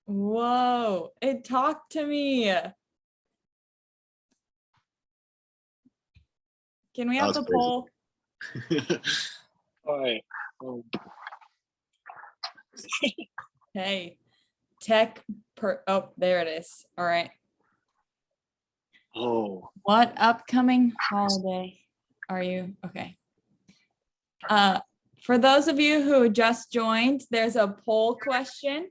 Whoa, it talked to me. Can we have the poll? All right. Hey, oh, there it is. All right. Oh. What upcoming holiday are you? Okay. For those of you who just joined, there's a poll question.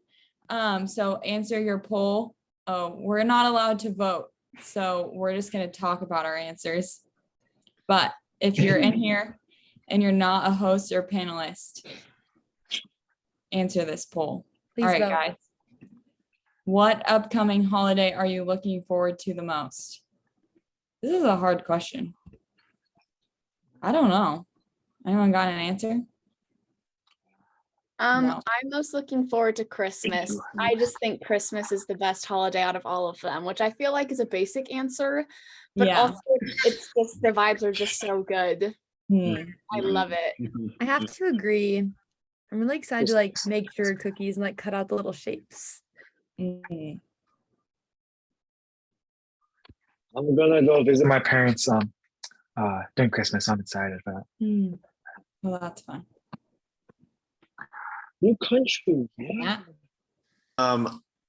So answer your poll. Oh, we're not allowed to vote. So we're just going to talk about our answers. But if you're in here and you're not a host or panelist, answer this poll. Please all right, vote. guys. What upcoming holiday are you looking forward to the most? This is a hard question. I don't know. Anyone got an answer? No. I'm most looking forward to Christmas. I just think Christmas is the best holiday out of all of them, which I feel like is a basic answer, but Yeah. also it's just the vibes are just so good. I love it. I have to agree. I'm really excited to like make sure cookies and like cut out the little shapes. Mhm. I'm gonna go visit my parents during Christmas. I'm excited for that. Well, that's fun. New country. Yeah.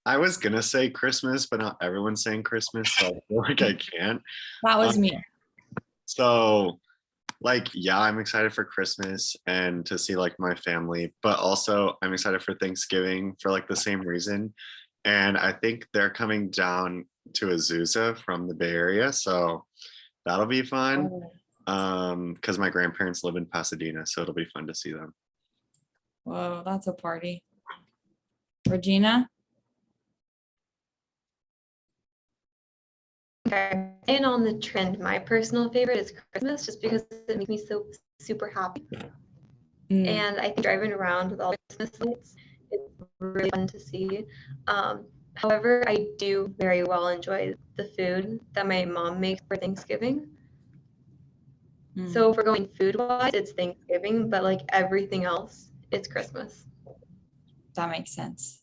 I was gonna say Christmas, but not everyone's saying Christmas, so I feel like I can't. That was me. So like, yeah, I'm excited for Christmas and to see like my family, but also I'm excited for Thanksgiving for like the same reason. And I think they're coming down to Azusa from the Bay Area, so that'll be fun. Because my grandparents live in Pasadena, so it'll be fun to see them. Whoa, that's a party. Regina? Okay. And on the trend, my personal favorite is Christmas, just because it makes me so super happy. And I think driving around with all the Christmas lights, it's really fun to see. However, I do very well enjoy the food that my mom makes for Thanksgiving. So if we're going food-wise, it's Thanksgiving, but like everything else, it's Christmas. That makes sense.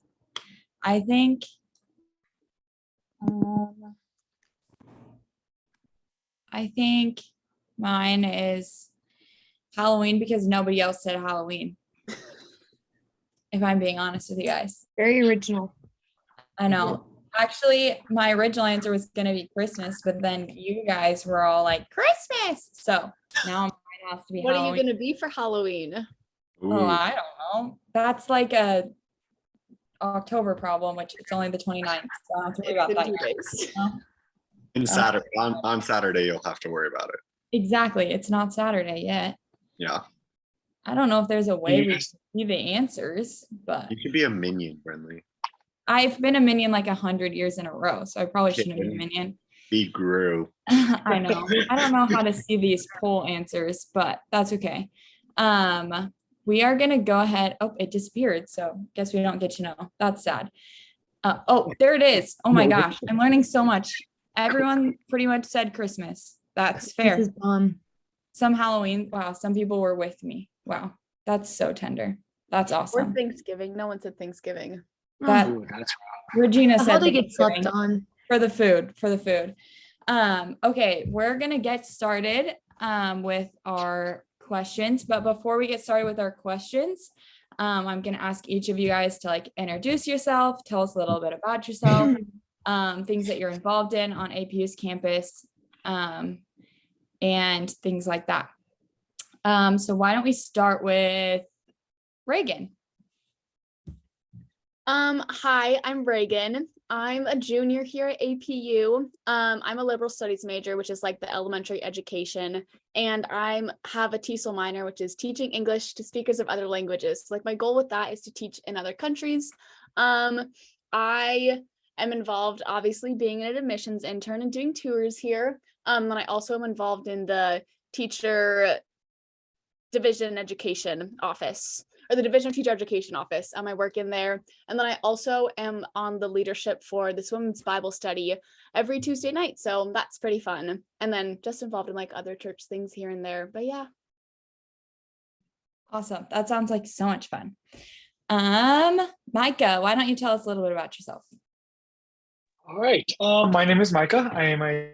I think mine is Halloween because nobody else said Halloween. If I'm being honest with you guys. Very original. I know. Actually, my original answer was going to be Christmas, but then you guys were all like, Christmas. So now mine has to be What Halloween. are you going to be for Halloween? Oh, I don't know. That's like a October problem, which it's only the 29th. So I don't have to worry about that yet. And Saturday, on Saturday, you'll have to worry about it. Exactly. It's not Saturday yet. Yeah. I don't know if there's a way we can see the answers, but you could be a minion, Brenly. I've been a minion like 100 years in a row, so I probably shouldn't be a minion. Be Gru. I know. I don't know how to see these poll answers, but that's okay. We are gonna go ahead. Oh, it disappeared, so guess we don't get to know. That's sad. Oh, there it is. Oh my gosh, I'm learning so much. Everyone pretty much said Christmas. That's fair. This is bomb. Some Halloween. Wow, some people were with me. Wow, that's so tender. That's awesome. Or Thanksgiving. No one said Thanksgiving. That Ooh, that's Regina How said they get slept Thanksgiving. on. For the food. Okay, we're gonna get started with our questions, but before we get started with our questions, I'm gonna ask each of you guys to like introduce yourself, tell us a little bit about yourself, things that you're involved in on APU's campus, and things like that. So why don't we start with Reagan? Hi, I'm Reagan. I'm a junior here at APU. I'm a liberal studies major, which is like the elementary education, and I have a TESOL minor, which is teaching English to speakers of other languages. Like my goal with that is to teach in other countries. I am involved, obviously, being an admissions intern and doing tours here. And I also am involved in the teacher division education office, or the Division of Teacher Education office. I work in there. And then I also am on the leadership for this women's Bible study every Tuesday night. So that's pretty fun. And then just involved in like other church things here and there. But yeah. Micah, why don't you tell us a little bit about yourself? All right. My name is Micah. I am a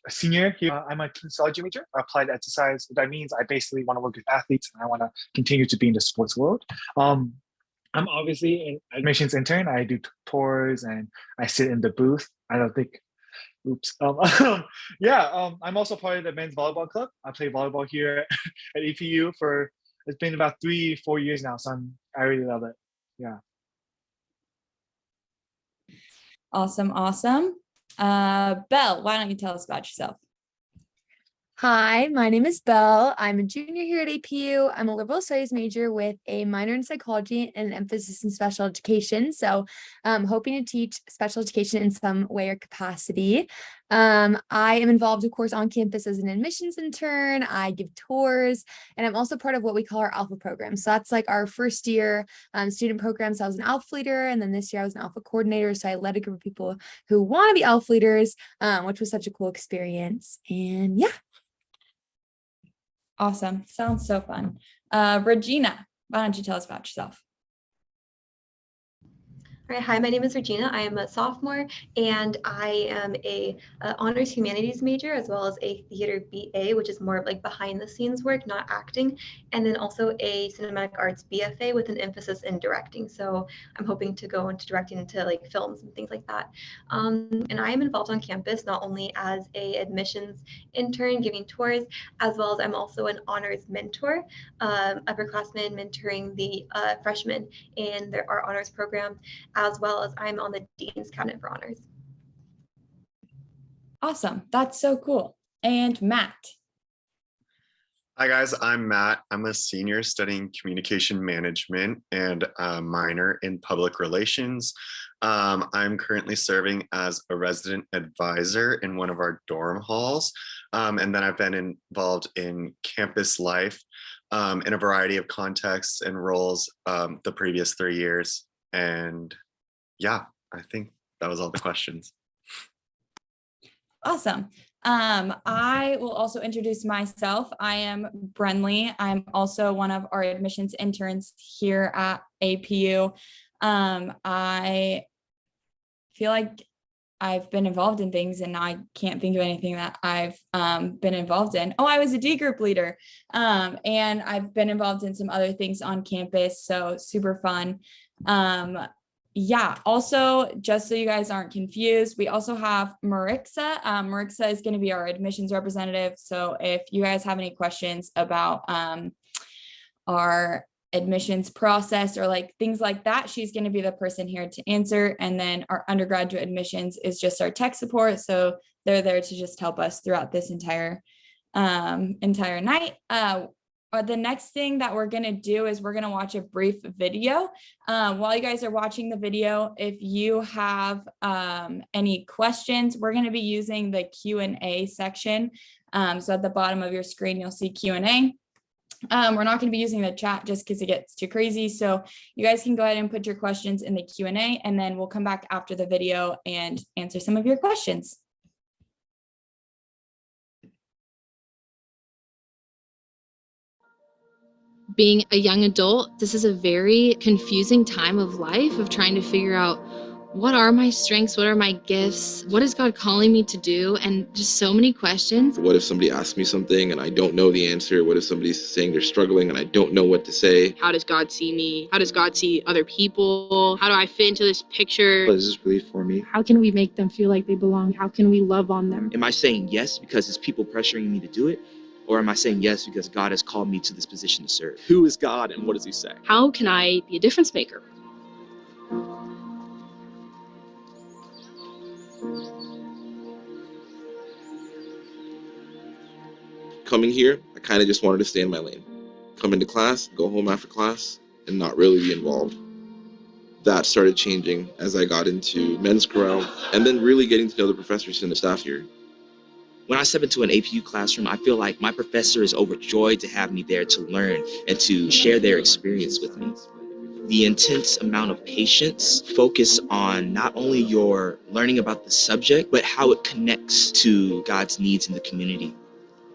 senior here. I'm a kinesiology major, applied exercise. What that means, I basically want to work with athletes and I want to continue to be in the sports world. I'm obviously an admissions intern. I do tours and I sit in the booth. I don't think, oops. I'm also part of the men's volleyball club. I play volleyball here at APU it's been about 3-4 years now. So I really love it. Yeah. Awesome. Belle, why don't you tell us about yourself? Hi, my name is Belle. I'm a junior here at APU. I'm a liberal studies major with a minor in psychology and an emphasis in special education. So I'm hoping to teach special education in some way or capacity. I am involved, of course, on campus as an admissions intern. I give tours, and I'm also part of what we call our Alpha program. So that's like our first year student program. So I was an Alpha leader, and then this year I was an Alpha coordinator. So I led a group of people who want to be Alpha leaders, which was such a cool experience. And yeah. Awesome. Sounds so fun. Regina, why don't you tell us about yourself? All right, hi, my name is Regina. I am a sophomore and I am a honors humanities major as well as a theater BA, which is more of like behind the scenes work, not acting, and then also a cinematic arts BFA with an emphasis in directing. So I'm hoping to go into directing into like films and things like that. And I am involved on campus not only as a admissions intern giving tours, as well as I'm also an honors mentor, upperclassmen mentoring the freshmen in our honors program, as well as I'm on the Dean's Cabinet for Honors. Awesome. That's so cool. And Matt. Hi guys, I'm Matt. I'm a senior studying communication management and a minor in public relations. I'm currently serving as a resident advisor in one of our dorm halls. And then I've been involved in campus life in a variety of contexts and roles the previous 3 years. And yeah, I think that was all the questions. Awesome. I will also introduce myself. I am Brenly. I'm also one of our admissions interns here at APU. I feel like I've been involved in things and I can't think of anything that I've been involved in. Oh, I was a D group leader. And I've been involved in some other things on campus. So super fun. Yeah, also, just so you guys aren't confused, we also have Marixa. Marixa is going to be our admissions representative. So if you guys have any questions about our admissions process or like things like that, she's going to be the person here to answer. And then our undergraduate admissions is just our tech support. So they're there to just help us throughout this entire night. The next thing that we're going to do is we're going to watch a brief video. While you guys are watching the video, if you have any questions, we're going to be using the Q&A section. So at the bottom of your screen, you'll see Q&A. We're not going to be using the chat just because it gets too crazy. So you guys can go ahead and put your questions in the Q&A, and then we'll come back after the video and answer some of your questions. Being a young adult, this is a very confusing time of life of trying to figure out what are my strengths, what are my gifts, what is God calling me to do, and just so many questions. What if somebody asks me something and I don't know the answer? What if somebody's saying they're struggling and I don't know what to say? How does God see me? How does God see other people? How do I fit into this picture? What is this really for me? How can we make them feel like they belong? How can we love on them? Am I saying yes because it's people pressuring me to do it? Or am I saying yes because God has called me to this position to serve? Who is God and what does he say? How can I be a difference maker? Coming here, I kind of just wanted to stay in my lane. Come into class, go home after class, and not really be involved. That started changing as I got into men's chorale, and then really getting to know the professors and the staff here. When I step into an APU classroom, I feel like my professor is overjoyed to have me there to learn and to share their experience with me. The intense amount of patience focus on not only your learning about the subject, but how it connects to God's needs in the community.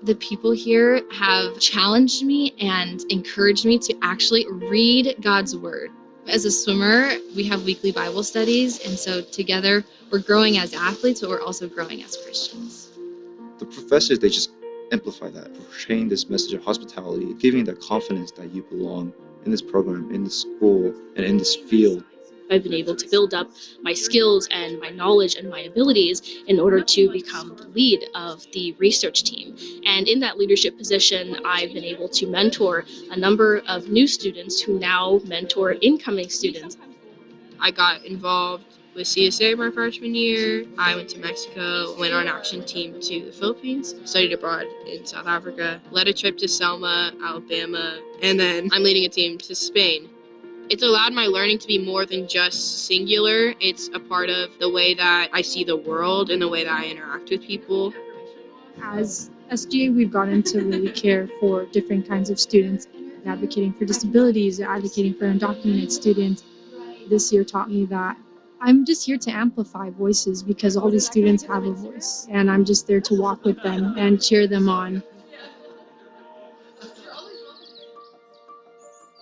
The people here have challenged me and encouraged me to actually read God's word. As a swimmer, we have weekly Bible studies, and so together we're growing as athletes, but we're also growing as Christians. The professors, they just amplify that, portraying this message of hospitality, giving the confidence that you belong in this program, in this school, and in this field. I've been able to build up my skills and my knowledge and my abilities in order to become the lead of the research team. And in that leadership position, I've been able to mentor a number of new students who now mentor incoming students. I got involved with CSA my freshman year. I went to Mexico, went on action team to the Philippines, studied abroad in South Africa, led a trip to Selma, Alabama, and then I'm leading a team to Spain. It's allowed my learning to be more than just singular. It's a part of the way that I see the world and the way that I interact with people. As SGA, we've gotten to really care for different kinds of students, advocating for disabilities, advocating for undocumented students. This year taught me that I'm just here to amplify voices because all these students have a voice, and I'm just there to walk with them and cheer them on.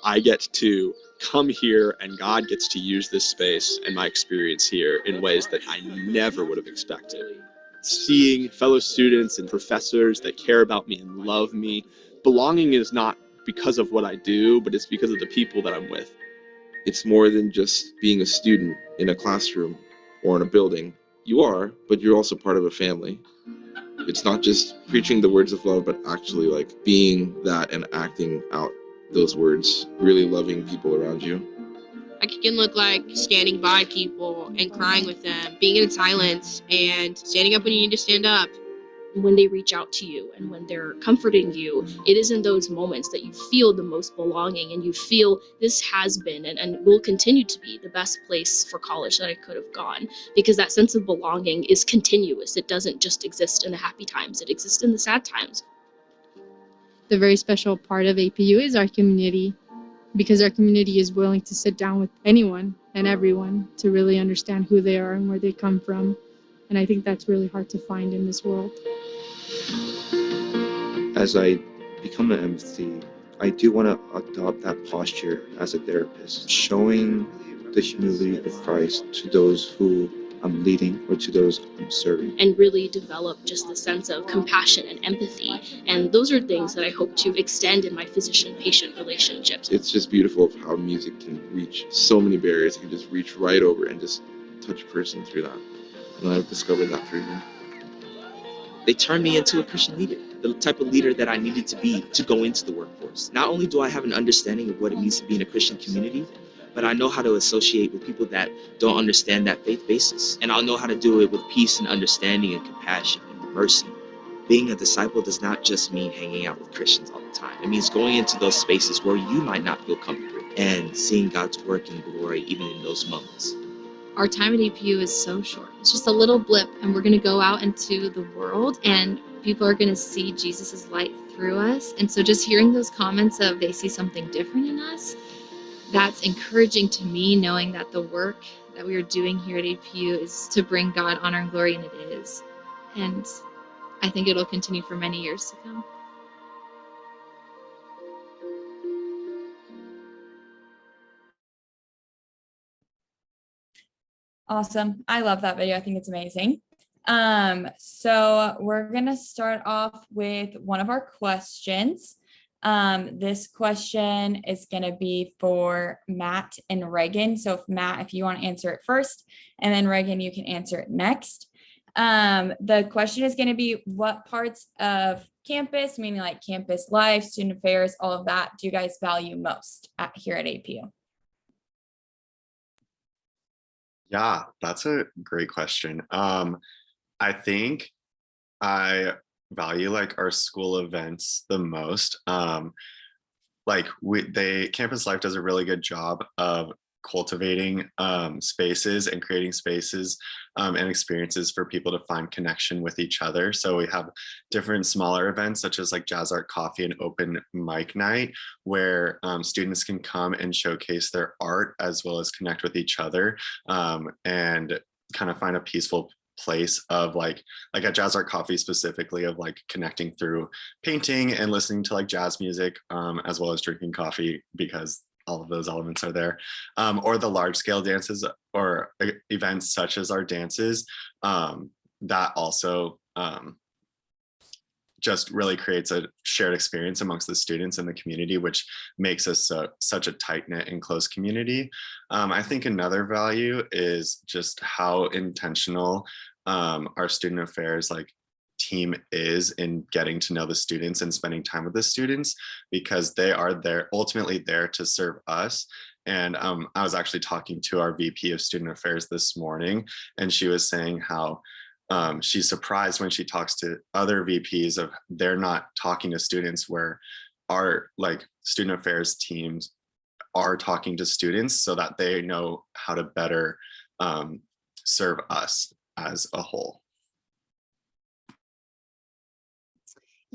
I get to come here and God gets to use this space and my experience here in ways that I never would have expected. Seeing fellow students and professors that care about me and love me. Belonging is not because of what I do, but it's because of the people that I'm with. It's more than just being a student in a classroom or in a building. You are, but you're also part of a family. It's not just preaching the words of love, but actually like being that and acting out those words, really loving people around you. I can look like standing by people and crying with them, being in silence and standing up when you need to stand up. When they reach out to you and when they're comforting you, it is in those moments that you feel the most belonging and you feel this has been and will continue to be the best place for college that I could have gone, because that sense of belonging is continuous. It doesn't just exist in the happy times, it exists in the sad times. The very special part of APU is our community, because our community is willing to sit down with anyone and everyone to really understand who they are and where they come from. And I think that's really hard to find in this world. As I become an empathy, I do want to adopt that posture as a therapist, showing the humility of Christ to those who I'm leading or to those I'm serving. And really develop just the sense of compassion and empathy. And those are things that I hope to extend in my physician-patient relationships. It's just beautiful of how music can reach so many barriers. You can just reach right over and just touch a person through that. And I've discovered that through you. They turned me into a Christian leader, the type of leader that I needed to be to go into the workforce. Not only do I have an understanding of what it means to be in a Christian community, but I know how to associate with people that don't understand that faith basis. And I'll know how to do it with peace and understanding and compassion and mercy. Being a disciple does not just mean hanging out with Christians all the time. It means going into those spaces where you might not feel comfortable and seeing God's work and glory even in those moments. Our time at APU is so short. It's just a little blip, and we're going to go out into the world, and people are going to see Jesus's light through us. And so just hearing those comments of they see something different in us, that's encouraging to me, knowing that the work that we are doing here at APU is to bring God honor and glory, and it is. And I think it'll continue for many years to come. Awesome. I love that video. I think it's amazing. So we're going to start off with one of our questions. This question is going to be for Matt and Reagan. So Matt, if you want to answer it first, and then Reagan, you can answer it next. The question is going to be, what parts of campus, meaning like campus life, student affairs, all of that, do you guys value most here at APU? Yeah, that's a great question. I think I value like our school events the most. Campus life does a really good job of cultivating spaces and creating spaces and experiences for people to find connection with each other. So we have different smaller events such as like Jazz Art Coffee and Open Mic Night, where students can come and showcase their art as well as connect with each other and kind of find a peaceful place of like at Jazz Art Coffee specifically, of like connecting through painting and listening to like jazz music, as well as drinking coffee, because all of those elements are there, or the large scale dances or events such as our dances, that also just really creates a shared experience amongst the students and the community, which makes us such a tight-knit and close community. I think another value is just how intentional our student affairs like team is in getting to know the students and spending time with the students, because they are there ultimately there to serve us. And I was actually talking to our VP of Student Affairs this morning, and she was saying how she's surprised when she talks to other VPs of they're not talking to students, where our like student affairs teams are talking to students so that they know how to better serve us as a whole.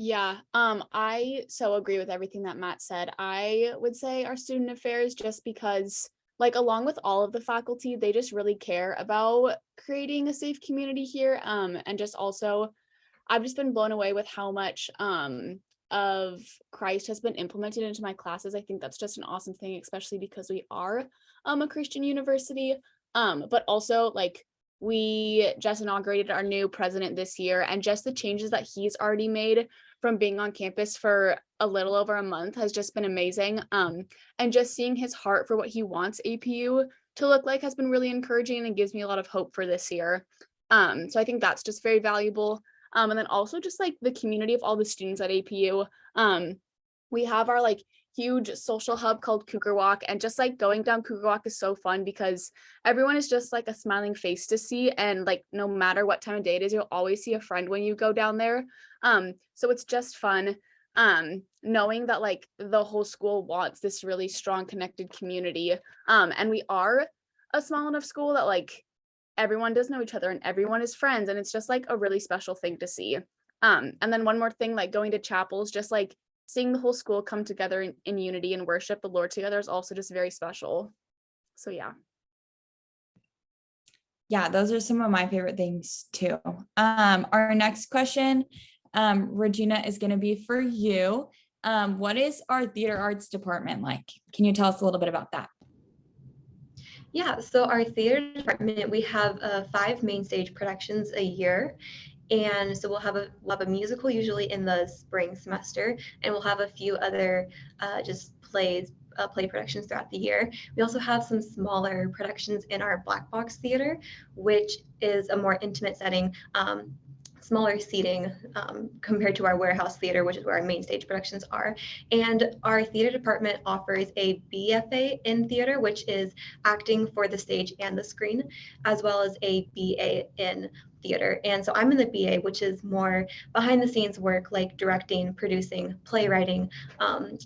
Yeah, I so agree with everything that Matt said. I would say our student affairs, just because like along with all of the faculty, they just really care about creating a safe community here. And just also, I've just been blown away with how much of Christ has been implemented into my classes. I think that's just an awesome thing, especially because we are a Christian university. But also like we just inaugurated our new president this year, and just the changes that he's already made from being on campus for a little over a month has just been amazing. And just seeing his heart for what he wants APU to look like has been really encouraging and gives me a lot of hope for this year. So I think that's just very valuable. And then also just like the community of all the students at APU. We have our like huge social hub called Cougar Walk, and just like going down Cougar Walk is so fun because everyone is just like a smiling face to see, and like no matter what time of day it is, you'll always see a friend when you go down there. So it's just fun knowing that like the whole school wants this really strong connected community, and we are a small enough school that like everyone does know each other and everyone is friends, and it's just like a really special thing to see. And then one more thing, like going to chapels, just like seeing the whole school come together in unity and worship the Lord together is also just very special. So yeah. Yeah, those are some of my favorite things too. Our next question, Regina, is going to be for you. What is our theater arts department like? Can you tell us a little bit about that? Yeah, so our theater department, we have 5 main stage productions a year. And so we'll have a musical usually in the spring semester, and we'll have a few other just play productions throughout the year. We also have some smaller productions in our black box theater, which is a more intimate setting, smaller seating compared to our warehouse theater, which is where our main stage productions are. And our theater department offers a BFA in theater, which is acting for the stage and the screen, as well as a BA in theater. And so I'm in the BA, which is more behind the scenes work like directing, producing, playwriting,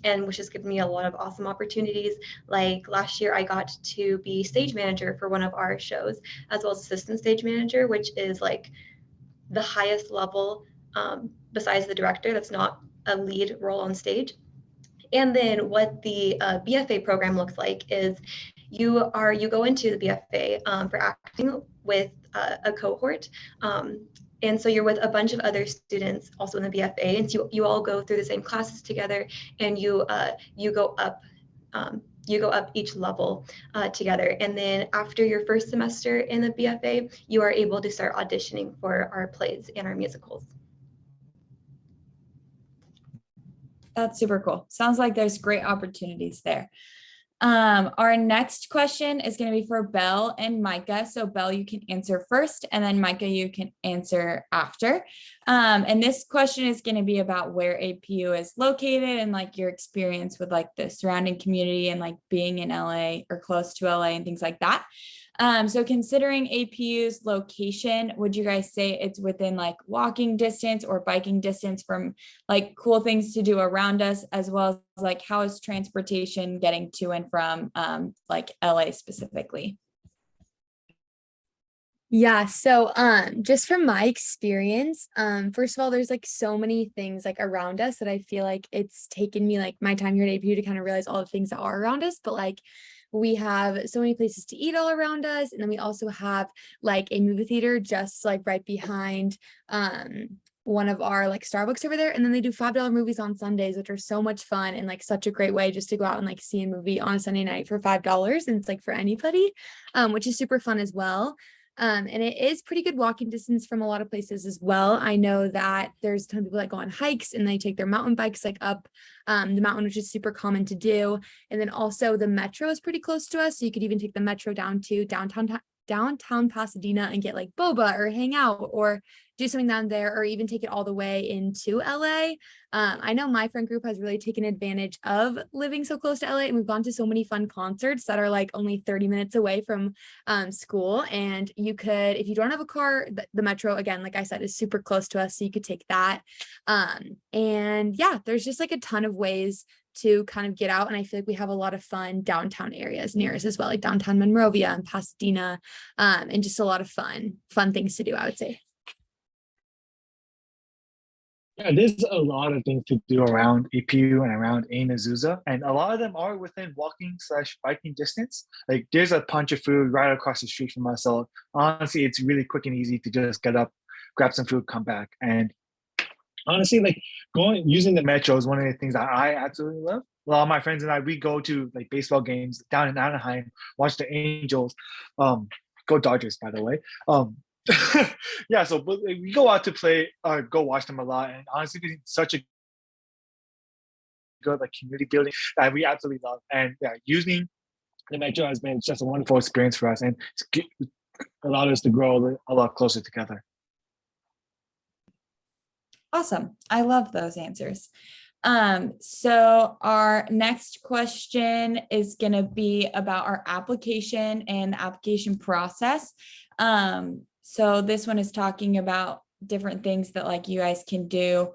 and which has given me a lot of awesome opportunities. Like last year, I got to be stage manager for one of our shows, as well as assistant stage manager, which is like the highest level besides the director. That's not a lead role on stage. And then what the BFA program looks like is you go into the BFA for acting with a cohort. And so you're with a bunch of other students also in the BFA, and so you all go through the same classes together, and you go up each level together. And then after your first semester in the BFA, you are able to start auditioning for our plays and our musicals. That's super cool. Sounds like there's great opportunities there. Our next question is going to be for Belle and Micah. So Belle, you can answer first, and then Micah, you can answer after. And this question is going to be about where APU is located and like your experience with like the surrounding community and like being in LA or close to LA and things like that. So considering APU's location, would you guys say it's within like walking distance or biking distance from like cool things to do around us, as well as like how is transportation getting to and from like LA specifically? Yeah, so just from my experience, first of all, there's like so many things like around us that I feel like it's taken me like my time here at APU to kind of realize all the things that are around us. But like we have so many places to eat all around us. And then we also have like a movie theater just like right behind one of our like Starbucks over there. And then they do $5 movies on Sundays, which are so much fun and like such a great way just to go out and like see a movie on a Sunday night for $5. And it's like for anybody, which is super fun as well. And it is pretty good walking distance from a lot of places as well. I know that there's a ton of people that go on hikes and they take their mountain bikes like up the mountain, which is super common to do. And then also the metro is pretty close to us. So you could even take the metro down to downtown Pasadena and get like boba or hang out or do something down there, or even take it all the way into LA. I know my friend group has really taken advantage of living so close to LA, and we've gone to so many fun concerts that are like only 30 minutes away from school. And you could, if you don't have a car, the metro, again, like I said, is super close to us, so you could take that. And yeah, there's just like a ton of ways to kind of get out. And I feel like we have a lot of fun downtown areas near us as well, like downtown Monrovia and Pasadena, and just a lot of fun things to do, I would say. Yeah, there's a lot of things to do around APU and around Azusa, and a lot of them are within walking/biking distance. Like there's a punch of food right across the street from us. So honestly, it's really quick and easy to just get up, grab some food, come back. And honestly, like using the metro is one of the things that I absolutely love. A lot of my friends and I, we go to like baseball games down in Anaheim, watch the Angels, go Dodgers, by the way. Yeah, so but we go out to play, go watch them a lot, and honestly, it's such a good like community building that we absolutely love. And yeah, using the metro has been just a wonderful experience for us, and it's allowed us to grow a lot closer together. Awesome. I love those answers. So our next question is going to be about our application and the application process. So this one is talking about different things that like you guys can do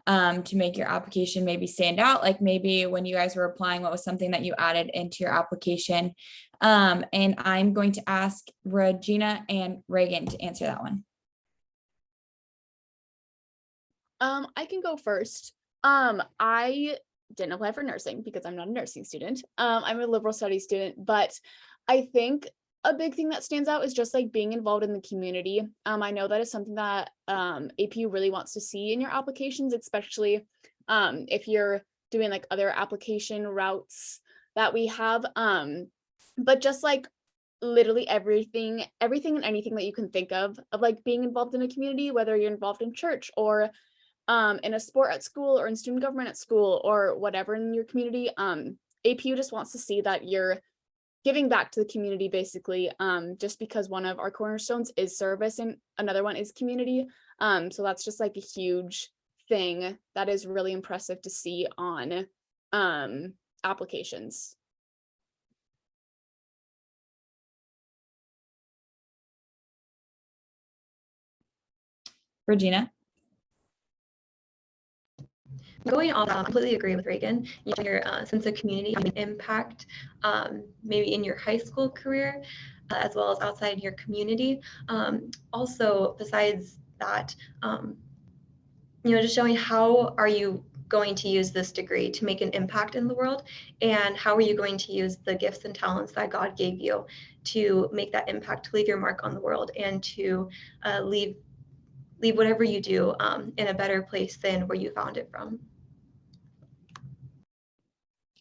to make your application maybe stand out. Like maybe when you guys were applying, what was something that you added into your application? And I'm going to ask Regina and Reagan to answer that one. I can go first. I didn't apply for nursing because I'm not a nursing student. I'm a liberal studies student, but I think a big thing that stands out is just like being involved in the community. I know that is something that APU really wants to see in your applications, especially if you're doing like other application routes that we have. But just like literally everything and anything that you can think of like being involved in a community, whether you're involved in church or in a sport at school or in student government at school or whatever in your community. APU just wants to see that you're giving back to the community, basically, just because one of our cornerstones is service and another one is community. So that's just like a huge thing that is really impressive to see on applications. Regina? Going off, I completely agree with Reagan. Your sense of community and impact, maybe in your high school career, as well as outside your community. Also, besides that, just showing how are you going to use this degree to make an impact in the world, and how are you going to use the gifts and talents that God gave you to make that impact, to leave your mark on the world, and to leave whatever you do in a better place than where you found it from.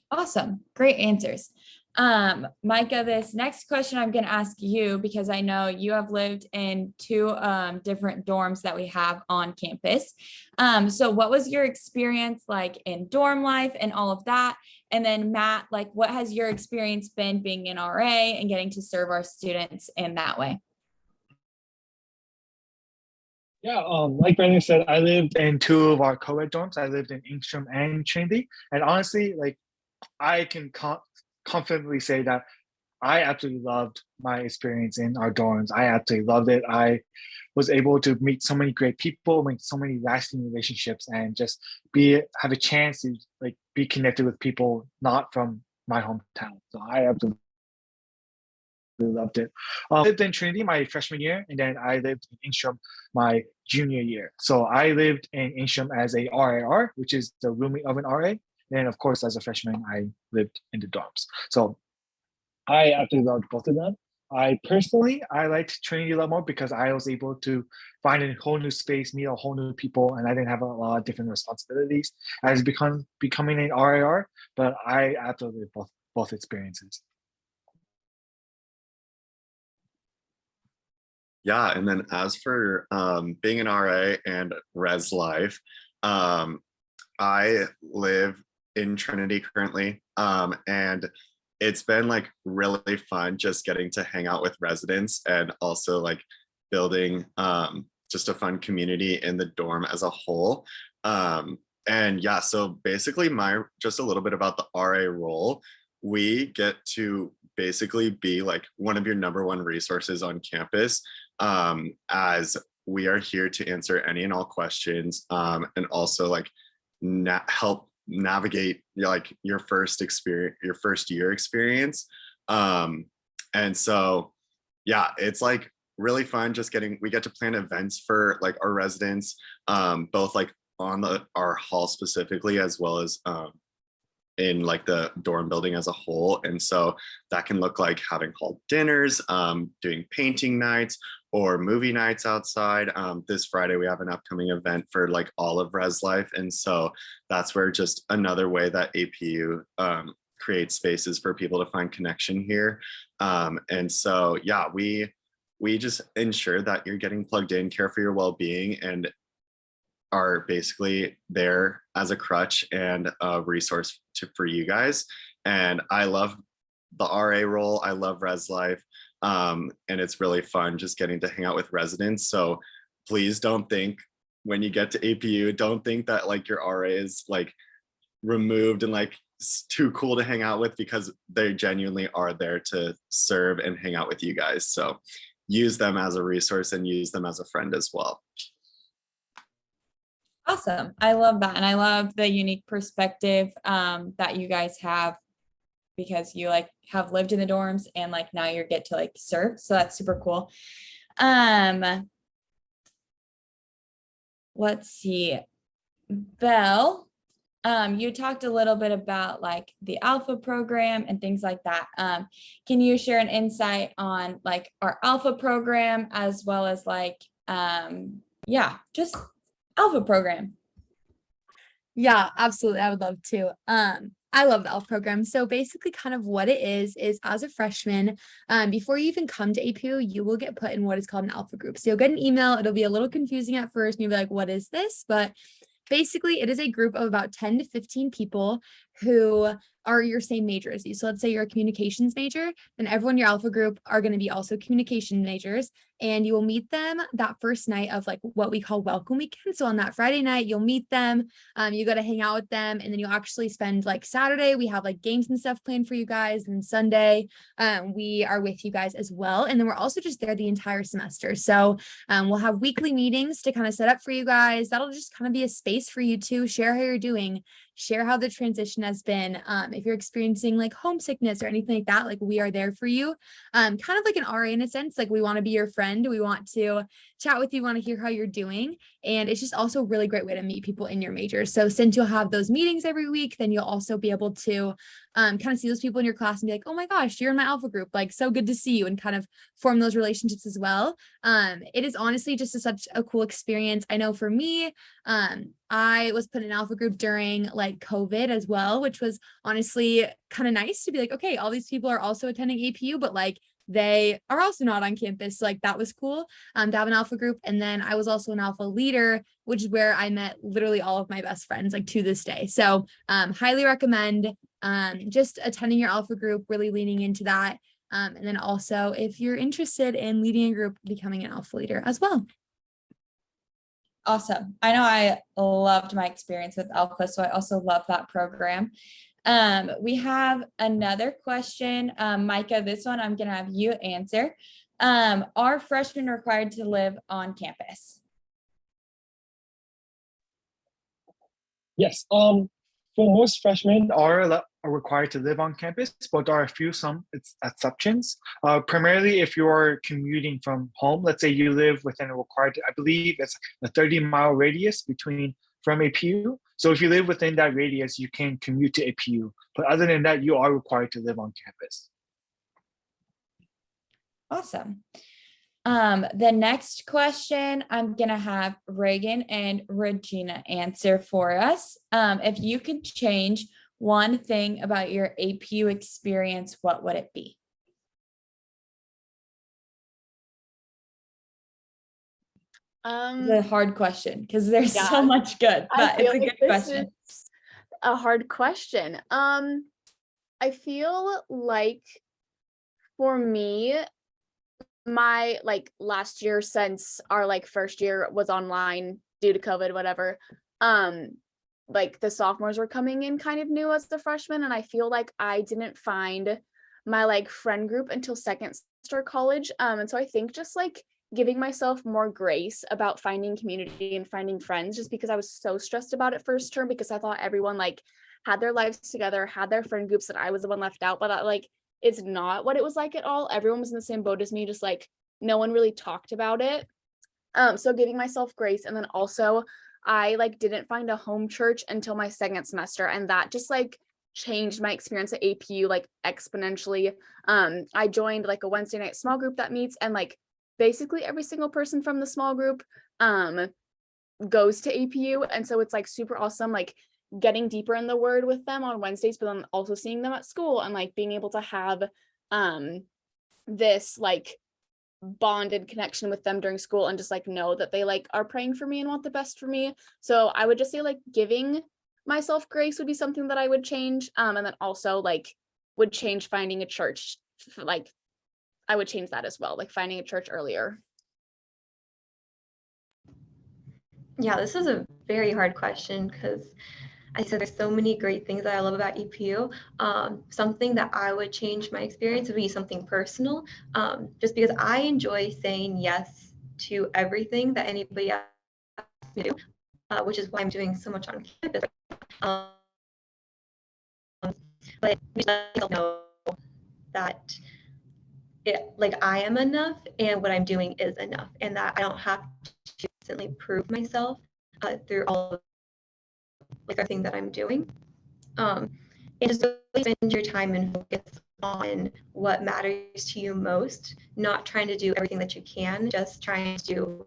Awesome. Great answers. Micah, this next question I'm going to ask you because I know you have lived in two different dorms that we have on campus. So what was your experience like in dorm life and all of that? And then Matt, like what has your experience been being an RA and getting to serve our students in that way? Yeah, like Brandon said, I lived in two of our co-ed dorms. I lived in Inkstrom and Trinity. And honestly, like I can confidently say that I absolutely loved my experience in our dorms. I absolutely loved it. I was able to meet so many great people, make so many lasting relationships, and just have a chance to like be connected with people not from my hometown. So I absolutely loved it. I lived in Trinity my freshman year, and then I lived in Inkstrom my junior year. So I lived in Inkstrom as a RAR, which is the roommate of an RA. And of course, as a freshman, I lived in the dorms. So I absolutely loved both of them. I liked Trinity a lot more because I was able to find a whole new space, meet a whole new people, and I didn't have a lot of different responsibilities as becoming an RIR. But I absolutely both experiences. Yeah, and then as for being an RA and res life, I live in Trinity currently, and it's been like really fun just getting to hang out with residents and also like building just a fun community in the dorm as a whole. And yeah, so basically just a little bit about the RA role. We get to basically be like one of your number one resources on campus, as we are here to answer any and all questions, and also like help navigate like your first year experience. And so yeah, it's like really fun just we get to plan events for like our residents, both like on our hall specifically, as well as in like the dorm building as a whole. And so that can look like having hall dinners, doing painting nights, or movie nights outside. This Friday, we have an upcoming event for like all of Res Life. And so that's where just another way that APU creates spaces for people to find connection here. And so, yeah, we just ensure that you're getting plugged in, care for your well-being, and are basically there as a crutch and a resource for you guys. And I love the RA role. I love Res Life. And it's really fun just getting to hang out with residents. So please don't think when you get to APU, don't think that like your RA is like removed and like too cool to hang out with, because they genuinely are there to serve and hang out with you guys. So use them as a resource and use them as a friend as well. Awesome. I love that. And I love the unique perspective that you guys have, because you like have lived in the dorms and like now you get to like serve. So that's super cool. Let's see. Belle, you talked a little bit about like the Alpha program and things like that. Can you share an insight on like our Alpha program, as well as like, just Alpha program? Yeah, absolutely. I would love to. I love the Alpha program. So basically kind of what it is as a freshman, before you even come to APU, you will get put in what is called an Alpha group. So you'll get an email. It'll be a little confusing at first. And you'll be like, what is this? But basically it is a group of about 10 to 15 people who are your same major as you. So let's say you're a communications major, then everyone in your Alpha group are going to be also communication majors, and you will meet them that first night of like what we call welcome weekend. So on that Friday night, you'll meet them, you got to hang out with them, and then you'll actually spend like Saturday, we have like games and stuff planned for you guys, and Sunday, we are with you guys as well. And then we're also just there the entire semester. So we'll have weekly meetings to kind of set up for you guys. That'll just kind of be a space for you to share how you're doing, share how the transition has been. If you're experiencing like homesickness or anything like that, like we are there for you. Kind of like an RA in a sense, like we want to be your friend. We want to chat with you, want to hear how you're doing. And it's just also a really great way to meet people in your major. So since you'll have those meetings every week, then you'll also be able to kind of see those people in your class and be like, oh my gosh, you're in my Alpha group. Like, so good to see you, and kind of form those relationships as well. It is honestly just such a cool experience. I know for me, I was put in an Alpha group during like COVID as well, which was honestly kind of nice to be like, okay, all these people are also attending APU, but like they are also not on campus. So, like that was cool to have an Alpha group. And then I was also an Alpha leader, which is where I met literally all of my best friends like to this day. So highly recommend just attending your Alpha group, really leaning into that. And then also if you're interested in leading a group, becoming an Alpha leader as well. Awesome. I know I loved my experience with Alpha, so I also love that program. We have another question. Micah, this one I'm going to have you answer. Are freshmen required to live on campus? Yes. For most freshmen are required to live on campus, but there are some exceptions. Primarily, if you are commuting from home, let's say you live within a required, I believe it's a 30-mile radius from APU. So if you live within that radius, you can commute to APU. But other than that, you are required to live on campus. Awesome. The next question I'm going to have Reagan and Regina answer for us. If you could change one thing about your APU experience, what would it be? The hard question because there's so much good, but it's a good question. A hard question. I feel like for me, my like last year, since our like first year was online due to COVID, whatever, like the sophomores were coming in kind of new as the freshmen, and I feel like I didn't find my like friend group until second semester college. And so I think just like giving myself more grace about finding community and finding friends, just because I was so stressed about it first term, because I thought everyone like had their lives together, had their friend groups, that I was the one left out. But like it's not what it was like at all. Everyone was in the same boat as me, just like no one really talked about it. So giving myself grace. And then also I like didn't find a home church until my second semester, and that just like changed my experience at APU like exponentially. I joined like a Wednesday night small group that meets, and like basically every single person from the small group goes to APU, and so it's like super awesome, like getting deeper in the word with them on Wednesdays, but then also seeing them at school and like being able to have this like bonded connection with them during school, and just like know that they like are praying for me and want the best for me. So I would just say like giving myself grace would be something that I would change, and then also like would change finding a church. Like I would change that as well, like finding a church earlier. Yeah, this is a very hard question because I said there's so many great things that I love about EPU. Something that I would change my experience would be something personal, just because I enjoy saying yes to everything that anybody asks me to do, which is why I'm doing so much on campus. But I know that like I am enough, and what I'm doing is enough, and that I don't have to constantly prove myself through all of like everything that I'm doing. And just really spend your time and focus on what matters to you most, not trying to do everything that you can, just trying to do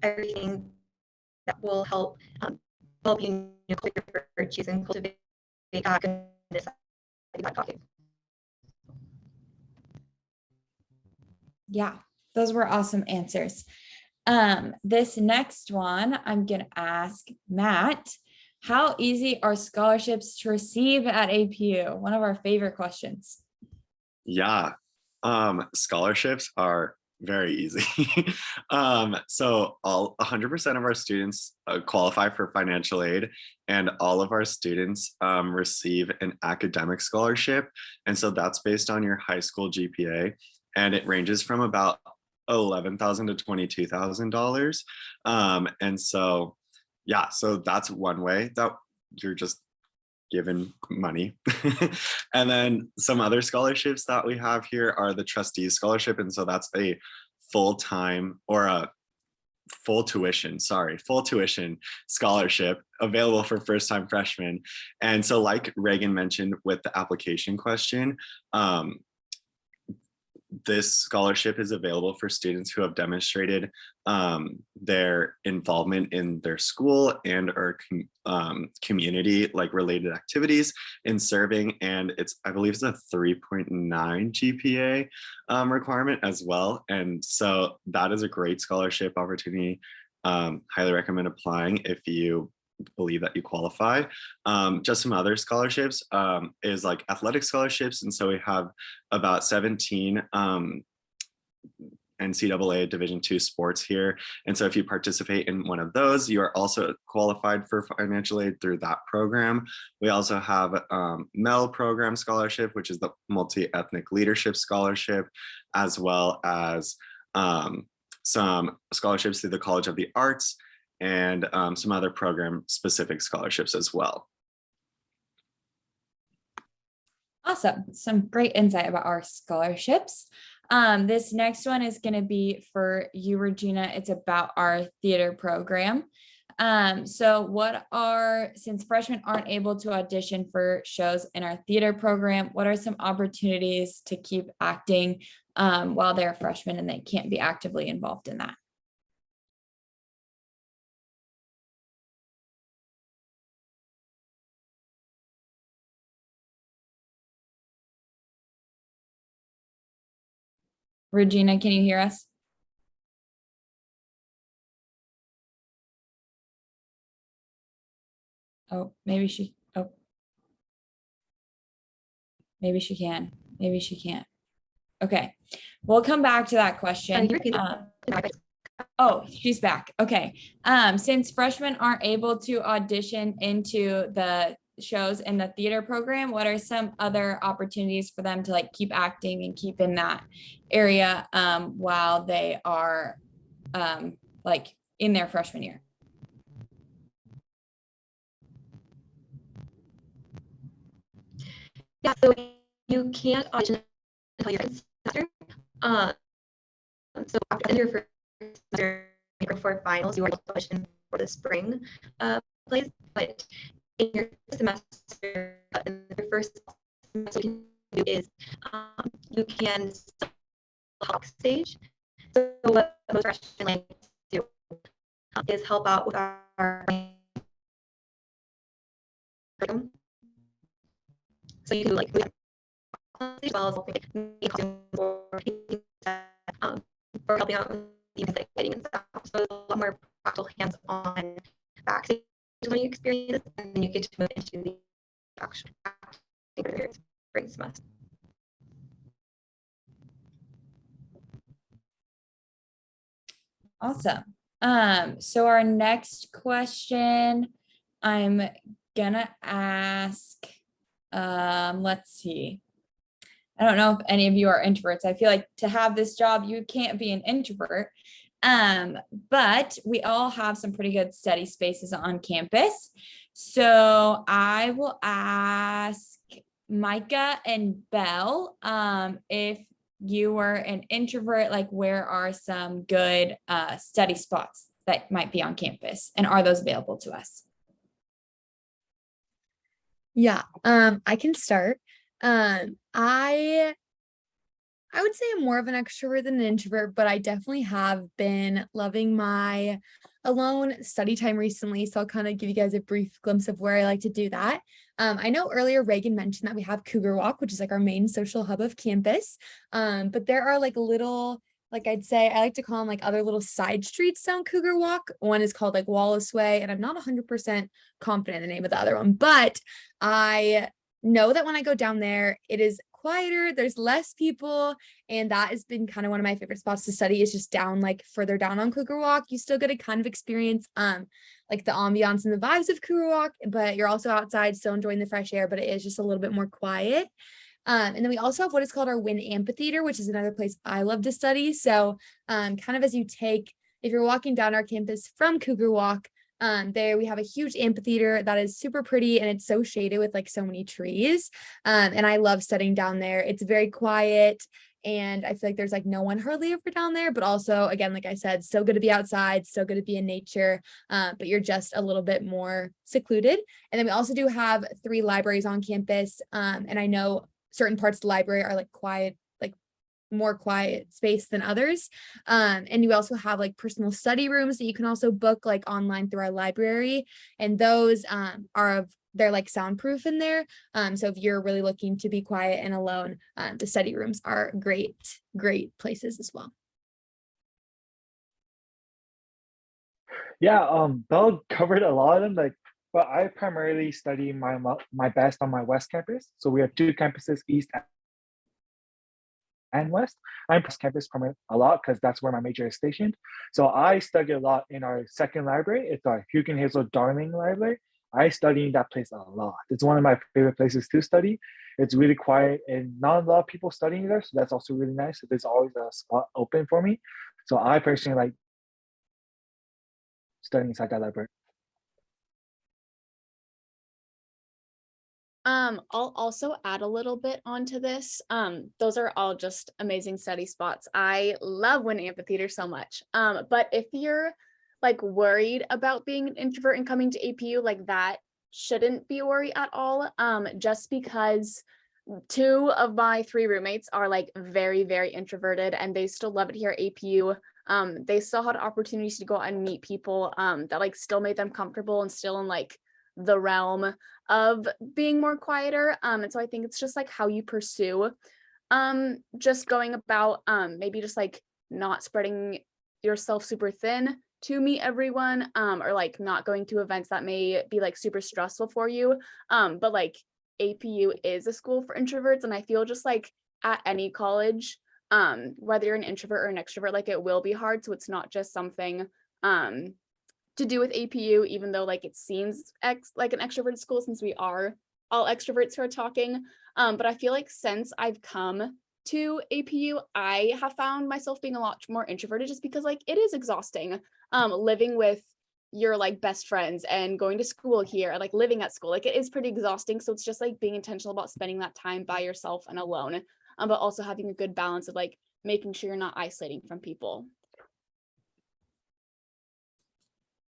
everything that will help you cultivate your virtues and cultivate goodness. Yeah, those were awesome answers. This next one, I'm going to ask Matt, how easy are scholarships to receive at APU? One of our favorite questions. Yeah, scholarships are very easy. So 100% of our students qualify for financial aid, and all of our students receive an academic scholarship. And so that's based on your high school GPA, and it ranges from about $11,000 to $22,000. And so, yeah, so that's one way that you're just given money. And then some other scholarships that we have here are the trustees scholarship. And so that's a full-time or a full tuition scholarship available for first-time freshmen. And so like Reagan mentioned with the application question, this scholarship is available for students who have demonstrated their involvement in their school and or community like related activities in serving, and I believe it's a 3.9 GPA requirement as well. And so that is a great scholarship opportunity. Highly recommend applying if you believe that you qualify. Just some other scholarships is like athletic scholarships, and so we have about 17 NCAA Division II sports here. And so if you participate in one of those, you are also qualified for financial aid through that program. We also have MEL program scholarship, which is the multi-ethnic leadership scholarship, as well as some scholarships through the College of the Arts, and some other program specific scholarships as well. Awesome. Some great insight about our scholarships. This next one is going to be for you, Regina. It's about our theater program. Since freshmen aren't able to audition for shows in our theater program, what are some opportunities to keep acting while they're freshmen and they can't be actively involved in that? Regina, can you hear us? Oh, maybe she can. Maybe she can't. Okay, we'll come back to that question. Oh, she's back. Okay. Since freshmen aren't able to audition into the shows in the theater program, what are some other opportunities for them to like keep acting and keep in that area while they are like in their freshman year? Yeah, so you can't audition until your semester. So after your first semester, for finals, you are able to audition for the spring plays, but in your semester, in the first semester, what you can do is you can talk stage. So what most freshmen like to do is help out with our so you can like as well as for helping out with even like lighting and stuff. So a lot more practical hands-on backstage learning experiences, and then you get to move into the actual acting spring semester. Awesome. So our next question, I'm gonna ask, let's see. I don't know if any of you are introverts. I feel like to have this job, you can't be an introvert. But we all have some pretty good study spaces on campus. So I will ask Micah and Belle, if you were an introvert, like where are some good study spots that might be on campus, and are those available to us? Yeah, I can start. I would say I'm more of an extrovert than an introvert, but I definitely have been loving my alone study time recently. So I'll kind of give you guys a brief glimpse of where I like to do that. I know earlier Reagan mentioned that we have Cougar Walk, which is like our main social hub of campus. But there are like little, like I'd say, I like to call them like other little side streets down Cougar Walk. One is called like Wallace Way, and I'm not 100% confident in the name of the other one, but I know that when I go down there, it is quieter, there's less people, and that has been kind of one of my favorite spots to study, is just down like further down on Cougar Walk. You still get to kind of experience like the ambiance and the vibes of Cougar Walk, but you're also outside still enjoying the fresh air, but it is just a little bit more quiet. And then we also have what is called our Wynn Amphitheater, which is another place I love to study. So kind of as you take, if you're walking down our campus from Cougar Walk, there we have a huge amphitheater that is super pretty, and it's so shaded with like so many trees. And I love studying down there. It's very quiet, and I feel like there's like no one hardly ever down there, but also again, like I said, still good to be outside, still good to be in nature, but you're just a little bit more secluded. And then we also do have 3 libraries on campus. And I know certain parts of the library are like quiet, like more quiet space than others. And you also have like personal study rooms that you can also book like online through our library. And those they're like soundproof in there. So if you're really looking to be quiet and alone, the study rooms are great places as well. Yeah, Belle covered a lot of them, like, but I primarily study my best on my West campus. So we have 2 campuses, East and West. I'm campus primarily a lot because that's where my major is stationed. So I study a lot in our second library. It's our Hugh and Hazel Darling Library. I study in that place a lot. It's one of my favorite places to study. It's really quiet and not a lot of people studying there, so that's also really nice. There's always a spot open for me. So I personally like studying inside that library. I'll also add a little bit onto this. Those are all just amazing study spots. I love Wynn Amphitheater so much. But if you're like worried about being an introvert and coming to APU, like that shouldn't be a worry at all. Just because 2 of my 3 roommates are like very, very introverted and they still love it here at APU. They still had opportunities to go out and meet people that like still made them comfortable and still in like the realm of being more quieter. And so I think it's just like how you pursue just going about maybe just like not spreading yourself super thin to meet everyone, or like not going to events that may be like super stressful for you. But like APU is a school for introverts, and I feel just like at any college, whether you're an introvert or an extrovert, like it will be hard. So it's not just something to do with APU, even though like it seems like an extroverted school since we are all extroverts who are talking. But I feel like since I've come to APU, I have found myself being a lot more introverted just because like it is exhausting living with your like best friends and going to school here and like living at school. Like it is pretty exhausting. So it's just like being intentional about spending that time by yourself and alone, but also having a good balance of like making sure you're not isolating from people.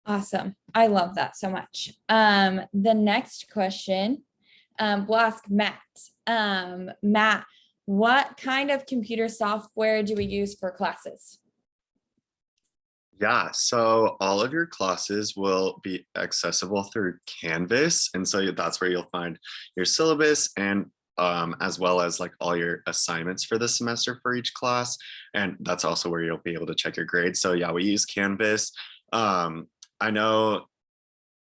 Awesome. I love that so much. The next question, we'll ask Matt. Matt, what kind of computer software do we use for classes? Yeah, so all of your classes will be accessible through Canvas. And so that's where you'll find your syllabus and as well as like all your assignments for the semester for each class. And that's also where you'll be able to check your grades. So yeah, we use Canvas. I know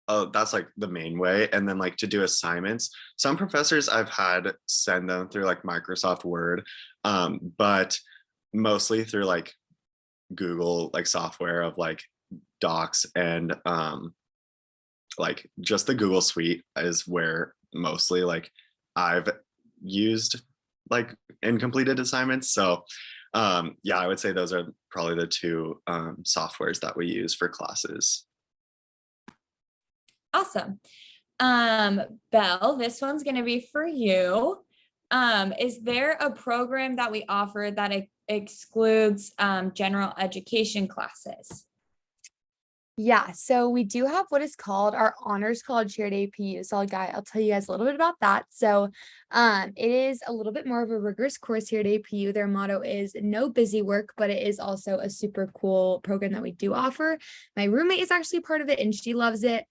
that's like the main way. And then like to do assignments, some professors I've had send them through like Microsoft Word, but mostly through like Google like software of like Docs and like just the Google Suite is where mostly like I've used like and completed assignments. So yeah, I would say those are probably the 2 softwares that we use for classes. Awesome. Belle, this one's going to be for you. Is there a program that we offer that excludes general education classes? Yeah, so we do have what is called our honors college here at APU. So I'll tell you guys a little bit about that. So it is a little bit more of a rigorous course here at APU. Their motto is no busy work, but it is also a super cool program that we do offer. My roommate is actually part of it and she loves it.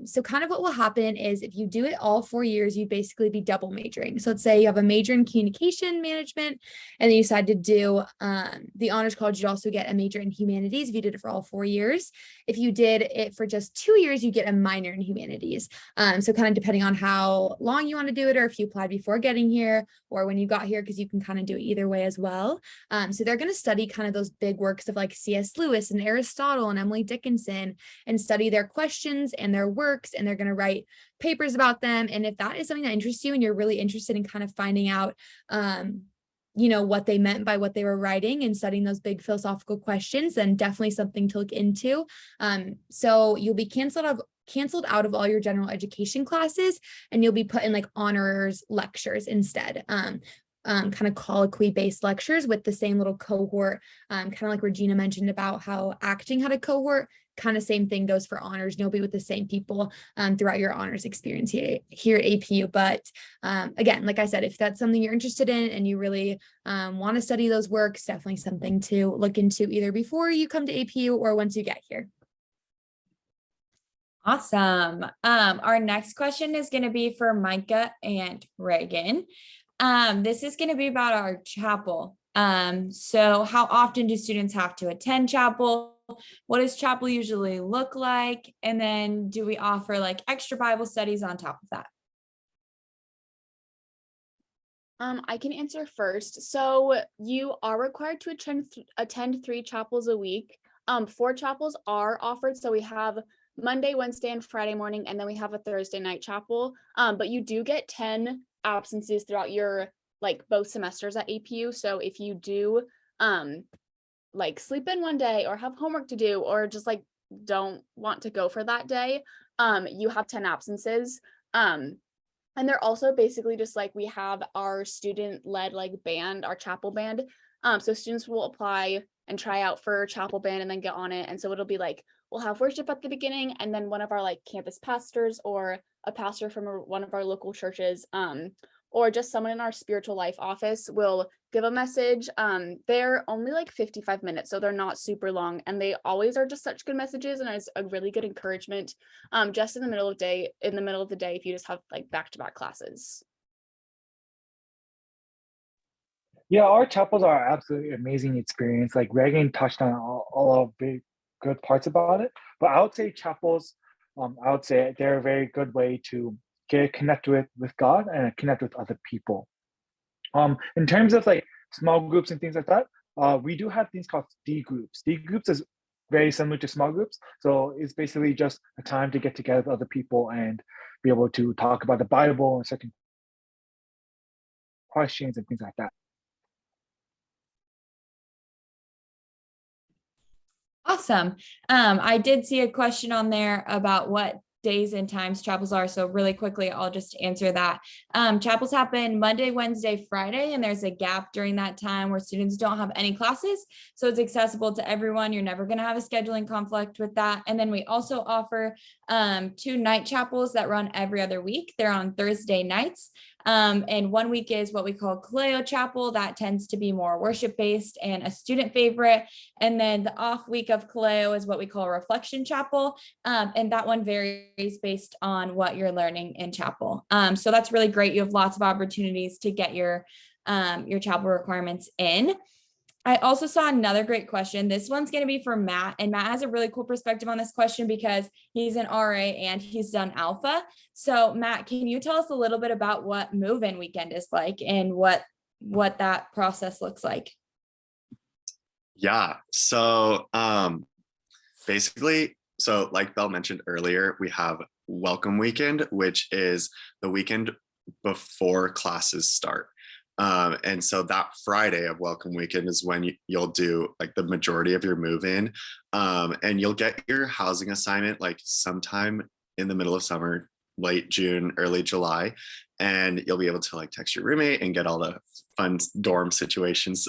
So kind of what will happen is if you do it all 4 years, you basically be double majoring. So let's say you have a major in communication management and then you decide to do the honors college, you'd also get a major in humanities if you did it for all 4 years. If you did it for just 2 years, you get a minor in humanities. So kind of depending on how long you want to do it or if you applied before getting here or when you got here, because you can kind of do it either way as well. So they're going to study kind of those big works of like C.S. Lewis and Aristotle and Emily Dickinson and study their questions and their works, and they're going to write papers about them. And if that is something that interests you and you're really interested in kind of finding out what they meant by what they were writing and studying those big philosophical questions, then definitely something to look into. So you'll be canceled out of all your general education classes and you'll be put in like honors lectures instead. Kind of colloquy based lectures with the same little cohort, kind of like Regina mentioned about how acting had a cohort. Kind of same thing goes for honors. You'll be with the same people throughout your honors experience here at APU. But again, like I said, if that's something you're interested in and you really want to study those works, definitely something to look into either before you come to APU or once you get here. Awesome. Our next question is going to be for Micah and Reagan. This is going to be about our chapel. So how often do students have to attend chapel? What does chapel usually look like? And then do we offer like extra Bible studies on top of that? I can answer first. So you are required to attend 3 chapels a week. 4 chapels are offered. So we have Monday, Wednesday, and Friday morning, and then we have a Thursday night chapel. But you do get 10 absences throughout your like both semesters at APU. So if you do like sleep in one day or have homework to do or just like don't want to go for that day, you have 10 absences. And they're also basically just like we have our student-led like band, our chapel band, So students will apply and try out for chapel band and then get on it. And so it'll be like, we'll have worship at the beginning, and then one of our like campus pastors or a pastor from one of our local churches, or just someone in our spiritual life office will give a message. They're only like 55 minutes, so they're not super long, and they always are just such good messages, and it's a really good encouragement just in the middle of the day if you just have like back-to-back classes. Yeah, our chapels are absolutely amazing experience. Like Reagan touched on all of the good parts about it, but I would say chapels, I would say they're a very good way to get connected with God and connect with other people. In terms of like small groups and things like that, we do have things called D groups. D groups is very similar to small groups, so it's basically just a time to get together with other people and be able to talk about the Bible and certain questions and things like that. Awesome. I did see a question on there about what days and times chapels are. So really quickly, I'll just answer that. Chapels happen Monday, Wednesday, Friday, and there's a gap during that time where students don't have any classes. So it's accessible to everyone. You're never going to have a scheduling conflict with that. And then we also offer 2 night chapels that run every other week. They're on Thursday nights. And one week is what we call Kaleo Chapel. That tends to be more worship based and a student favorite. And then the off week of Kaleo is what we call Reflection Chapel. And that one varies based on what you're learning in chapel. So that's really great. You have lots of opportunities to get your chapel requirements in. I also saw another great question. This one's going to be for Matt, and Matt has a really cool perspective on this question because he's an RA and he's done Alpha. So Matt, can you tell us a little bit about what move-in weekend is like and what that process looks like? Yeah, so basically, so like Belle mentioned earlier, we have Welcome Weekend, which is the weekend before classes start. And so that Friday of Welcome Weekend is when you'll do like the majority of your move-in, and you'll get your housing assignment like sometime in the middle of summer, late June, early July, and you'll be able to like text your roommate and get all the fun dorm situations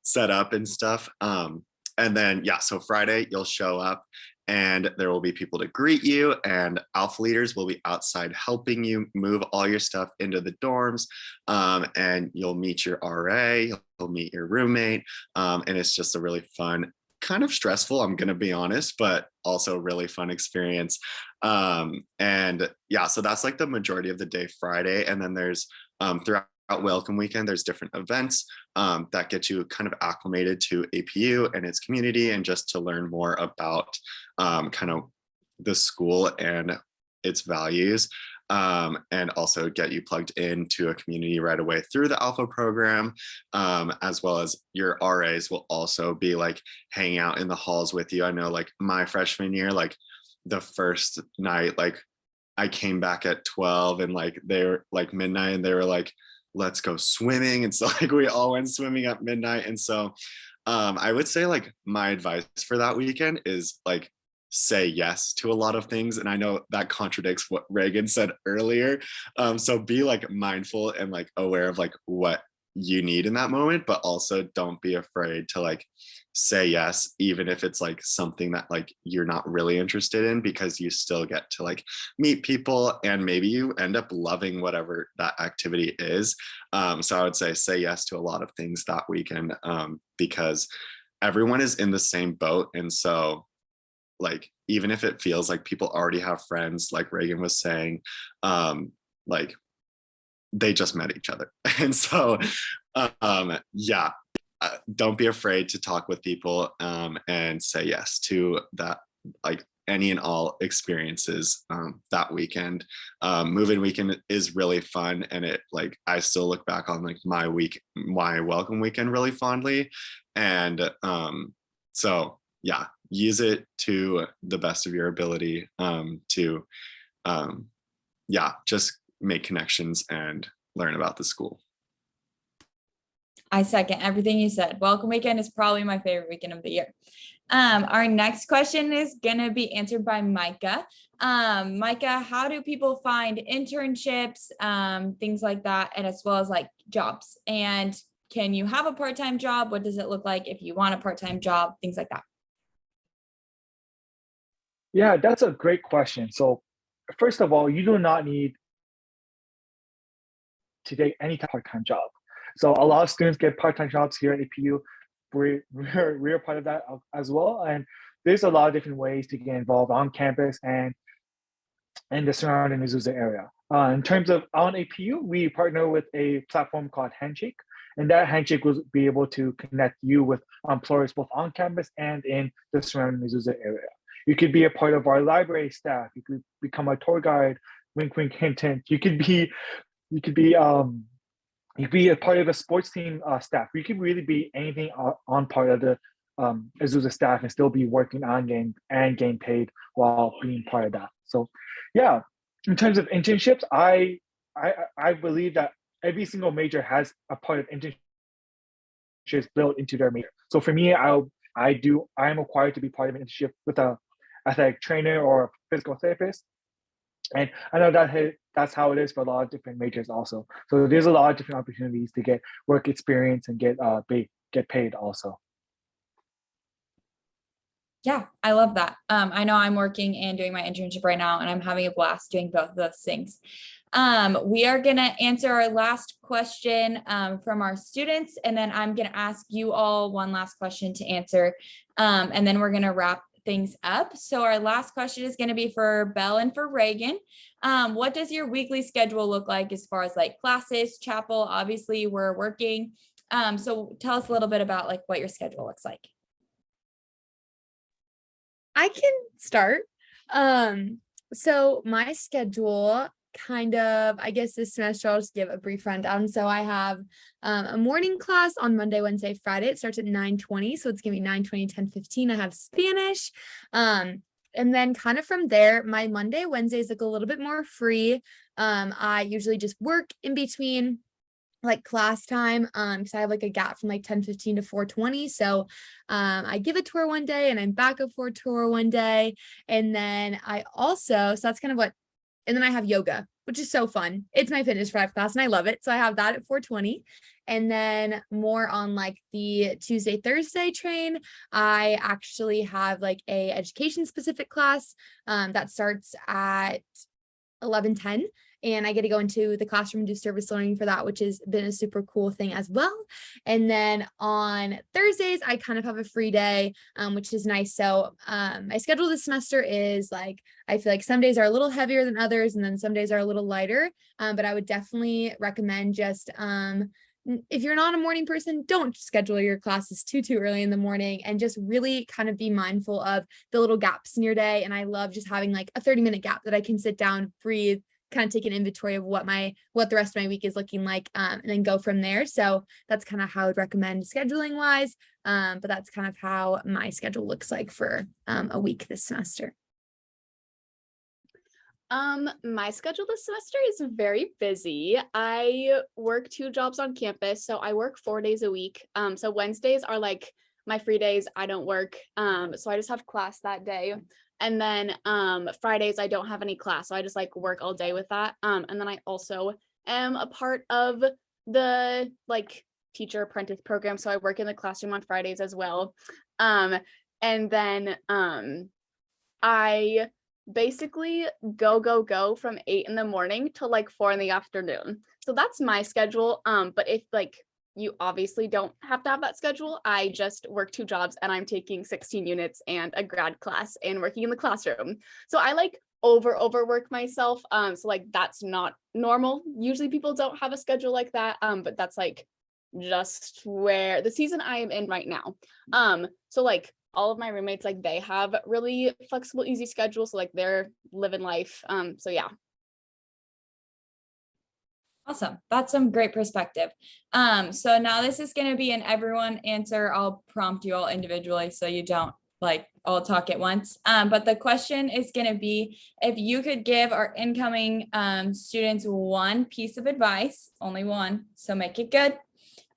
set up and stuff. And then, yeah, so Friday you'll show up and there will be people to greet you, and Alpha leaders will be outside helping you move all your stuff into the dorms. And you'll meet your RA, you'll meet your roommate. And it's just a really fun, kind of stressful, I'm going to be honest, but also really fun experience. And yeah, so that's like the majority of the day Friday. And then there's throughout Welcome Weekend, there's different events that get you kind of acclimated to APU and its community, and just to learn more about kind of the school and its values, and also get you plugged into a community right away through the Alpha program, as well as your RAs will also be like hanging out in the halls with you. I know like my freshman year, like the first night, like I came back at 12 and like they were like midnight and they were like, let's go swimming. And so like we all went swimming at midnight. And so I would say like my advice for that weekend is like say yes to a lot of things. And I know that contradicts what Reagan said earlier. So be like mindful and like aware of like what you need in that moment, but also don't be afraid to like say yes, even if it's like something that like you're not really interested in, because you still get to like meet people and maybe you end up loving whatever that activity is. So I would say yes to a lot of things that weekend, because everyone is in the same boat. And so like even if it feels like people already have friends, like Reagan was saying, like they just met each other. And so yeah, don't be afraid to talk with people, and say yes to that, like any and all experiences that weekend. Move-in weekend is really fun, and it like I still look back on like my Welcome Weekend really fondly. And so yeah, use it to the best of your ability to yeah, just make connections and learn about the school. I second everything you said. Welcome Weekend is probably my favorite weekend of the year. Our next question is going to be answered by Micah. Micah, how do people find internships, things like that, and as well as like jobs? And can you have a part-time job? What does it look like if you want a part-time job? Things like that. Yeah, that's a great question. So first of all, you do not need to take any part-time job. So a lot of students get part-time jobs here at APU. We're part of that as well. And there's a lot of different ways to get involved on campus and in the surrounding Azusa area. In terms of on APU, we partner with a platform called Handshake, and that Handshake will be able to connect you with employers both on campus and in the surrounding Azusa area. You could be a part of our library staff. You could become a tour guide. Wink, wink, hint, hint. You could be a part of a sports team staff. You could really be anything on part of the Azusa staff and still be working on game and getting paid while being part of that. So, yeah, in terms of internships, I believe that every single major has a part of internships built into their major. So for me, I am required to be part of an internship with a athletic trainer or a physical therapist. And I know that's how it is for a lot of different majors also. So there's a lot of different opportunities to get work experience and get paid also. Yeah, I love that. I know I'm working and doing my internship right now, and I'm having a blast doing both of those things. We are going to answer our last question from our students, and then I'm going to ask you all one last question to answer, and then we're going to wrap things up. So our last question is going to be for Belle and for Reagan. What does your weekly schedule look like as far as like classes, chapel? Obviously, we're working. So tell us a little bit about like what your schedule looks like. I can start. So my schedule kind of, I guess this semester, I'll just give a brief rundown. So I have a morning class on Monday, Wednesday, Friday. It starts at 9:20. So it's gonna be 9:20, 10:15. I have Spanish. And then kind of from there, my Monday, Wednesdays look a little bit more free. I usually just work in between like class time, because I have like a gap from like 10:15 to 4:20. So I give a tour one day and I'm back up for a tour one day. And then I also, so that's kind of what, and then I have yoga, which is so fun. It's my fitness for life class and I love it. So I have that at 4:20. And then more on like the Tuesday, Thursday train, I actually have like a education specific class that starts at 11:10. And I get to go into the classroom and do service learning for that, which has been a super cool thing as well. And then on Thursdays, I kind of have a free day, which is nice. So my schedule this semester is like, I feel like some days are a little heavier than others, and then some days are a little lighter. But I would definitely recommend just, if you're not a morning person, don't schedule your classes too early in the morning, and just really kind of be mindful of the little gaps in your day. And I love just having like a 30-minute gap that I can sit down, breathe, kind of take an inventory of what the rest of my week is looking like, and then go from there. So that's kind of how I would recommend scheduling wise. But that's kind of how my schedule looks like for a week this semester. My schedule this semester is very busy. I work 2 jobs on campus, so I work 4 days a week. So Wednesdays are like my free days. I don't work. So I just have class that day. And then Fridays, I don't have any class. So I just like work all day with that. And then I also am a part of the like teacher apprentice program. So I work in the classroom on Fridays as well. And then I basically go from 8 in the morning till like 4 in the afternoon. So that's my schedule. But if like you obviously don't have to have that schedule, I just work 2 jobs and I'm taking 16 units and a grad class and working in the classroom. So I like overwork myself. So like that's not normal. Usually people don't have a schedule like that. But that's like just where the season I am in right now. So like all of my roommates, like they have really flexible, easy schedules. So like they're living life. So yeah. Awesome. That's some great perspective. So now this is going to be an everyone answer. I'll prompt you all individually so you don't like all talk at once. But the question is going to be, if you could give our incoming students one piece of advice, only one, so make it good.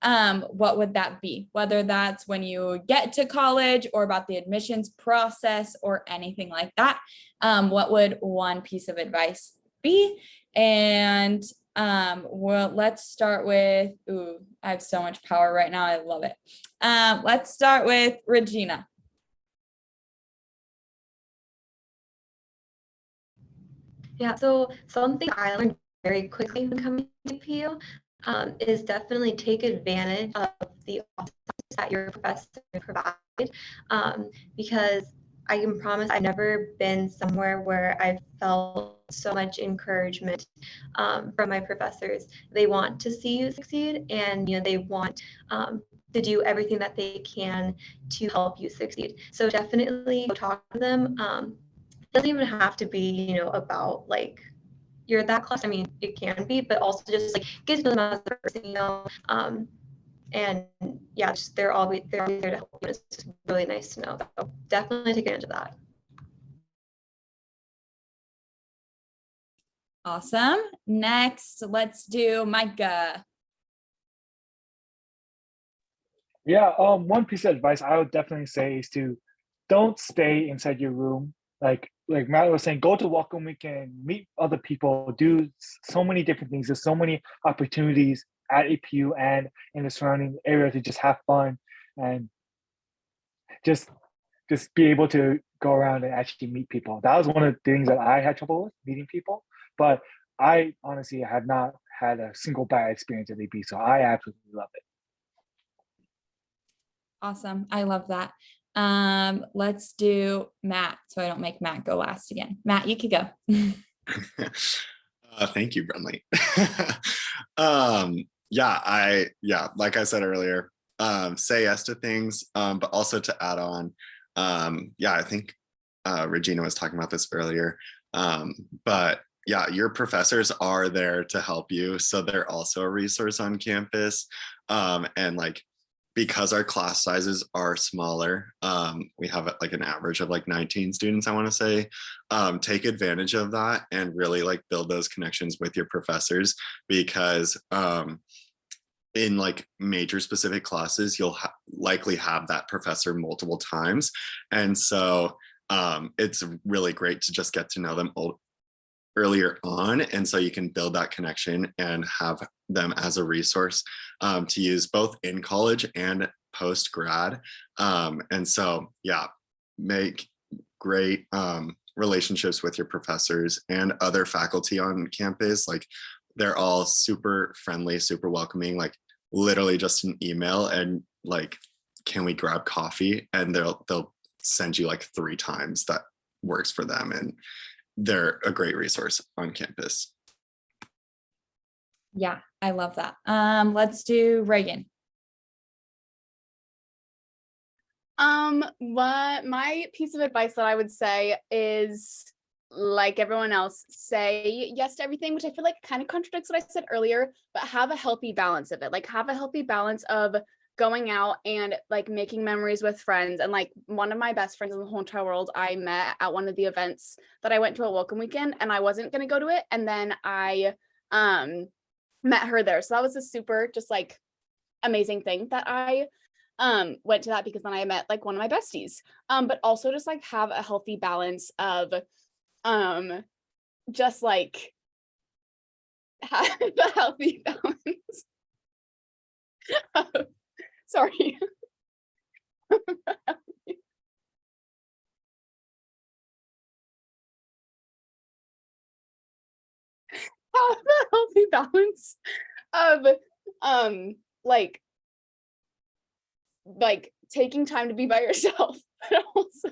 What would that be? Whether that's when you get to college or about the admissions process or anything like that. What would one piece of advice be? And Well, let's start with, I have so much power right now. I love it. Let's start with Regina. Yeah, so something I learned very quickly when coming to APU is definitely take advantage of the opportunities that your professor provide, because I can promise I've never been somewhere where I've felt so much encouragement from my professors. They want to see you succeed, and they want to do everything that they can to help you succeed. So definitely go talk to them. It doesn't even have to be about like you're that class. I mean, it can be, but also just like get to know them as a person, and yeah, just they're always there to help you. It's just really nice to know. So definitely take advantage of that. Awesome. Next, let's do Micah. Yeah, one piece of advice I would definitely say is to don't stay inside your room. Like Matt was saying, go to welcome weekend, meet other people, do so many different things. There's so many opportunities at APU and in the surrounding area to just have fun and just be able to go around and actually meet people. That was one of the things that I had trouble with, meeting people. But I honestly have not had a single bad experience at AP, so I absolutely love it. Awesome. I love that. Let's do Matt, so I don't make Matt go last again. Matt, you could go. Thank you, Brenly. Like I said earlier, say yes to things, but also to add on, I think Regina was talking about this earlier, but yeah, your professors are there to help you, so they're also a resource on campus, and like, because our class sizes are smaller, we have like an average of like 19 students, I want to say, take advantage of that and really like build those connections with your professors, because in like major specific classes, you'll likely have that professor multiple times. And so it's really great to just get to know them earlier on, and so you can build that connection and have them as a resource to use both in college and post grad. And so make great relationships with your professors and other faculty on campus. Like, they're all super friendly, super welcoming, like literally just an email and like, can we grab coffee, and they'll send you like 3 times that works for them, and they're a great resource on campus. Yeah, I love that. Let's do Reagan. What my piece of advice that I would say is, like everyone else, say yes to everything, which I feel like kind of contradicts what I said earlier, but have a healthy balance of it. Like, have a healthy balance of going out and like making memories with friends. And like, one of my best friends in the whole entire world, I met at one of the events that I went to a welcome weekend, and I wasn't going to go to it. And then I met her there. So that was a super just like amazing thing that I went to that, because then I met like one of my besties. But also just like have a healthy balance of just like have a healthy balance of, sorry. Have a healthy balance of like taking time to be by yourself, but also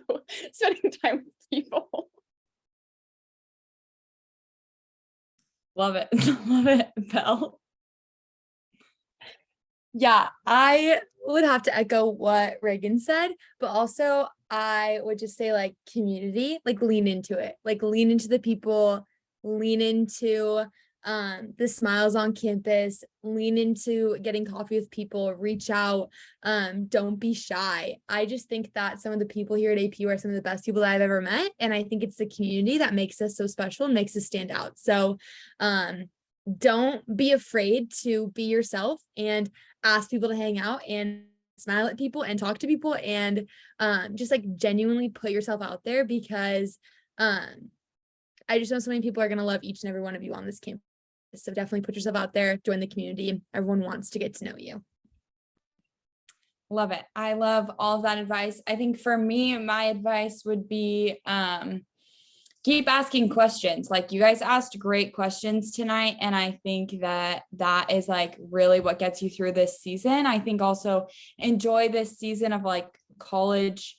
spending time with people. Love it. Love it, Belle. Yeah, I would have to echo what Reagan said, but also I would just say like community, like lean into it, like lean into the people, lean into the smiles on campus, lean into getting coffee with people, reach out, don't be shy. I just think that some of the people here at APU are some of the best people that I've ever met, and I think it's the community that makes us so special and makes us stand out. So don't be afraid to be yourself and ask people to hang out and smile at people and talk to people, and just like genuinely put yourself out there, because I just know so many people are going to love each and every one of you on this campus. So definitely put yourself out there, join the community. Everyone wants to get to know you. Love it. I love all of that advice. I think for me, my advice would be keep asking questions. Like you guys asked great questions tonight. And I think that that is like really what gets you through this season. I think also enjoy this season of like college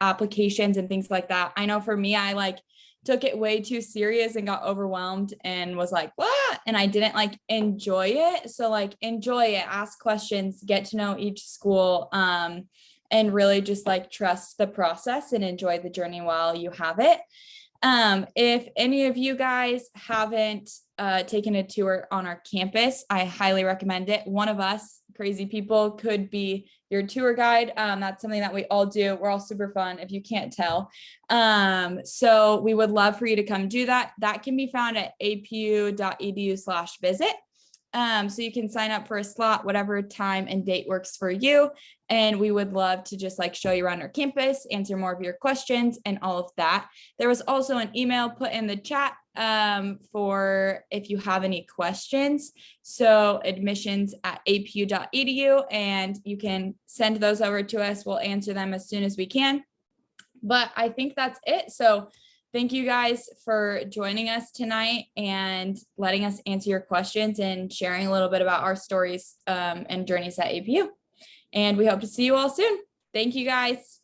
applications and things like that. I know for me, I like took it way too serious and got overwhelmed and was like, what? And I didn't like enjoy it. So like enjoy it, ask questions, get to know each school, and really just like trust the process and enjoy the journey while you have it. If any of you guys haven't taken a tour on our campus, I highly recommend it. One of us crazy people could be your tour guide. That's something that we all do. We're all super fun if you can't tell. So we would love for you to come do that. That can be found at apu.edu/visit. So you can sign up for a slot, whatever time and date works for you. And we would love to just like show you around our campus, answer more of your questions and all of that. There was also an email put in the chat for if you have any questions. So admissions@apu.edu, and you can send those over to us. We'll answer them as soon as we can. But I think that's it. So thank you guys for joining us tonight and letting us answer your questions and sharing a little bit about our stories and journeys at APU. And we hope to see you all soon. Thank you guys.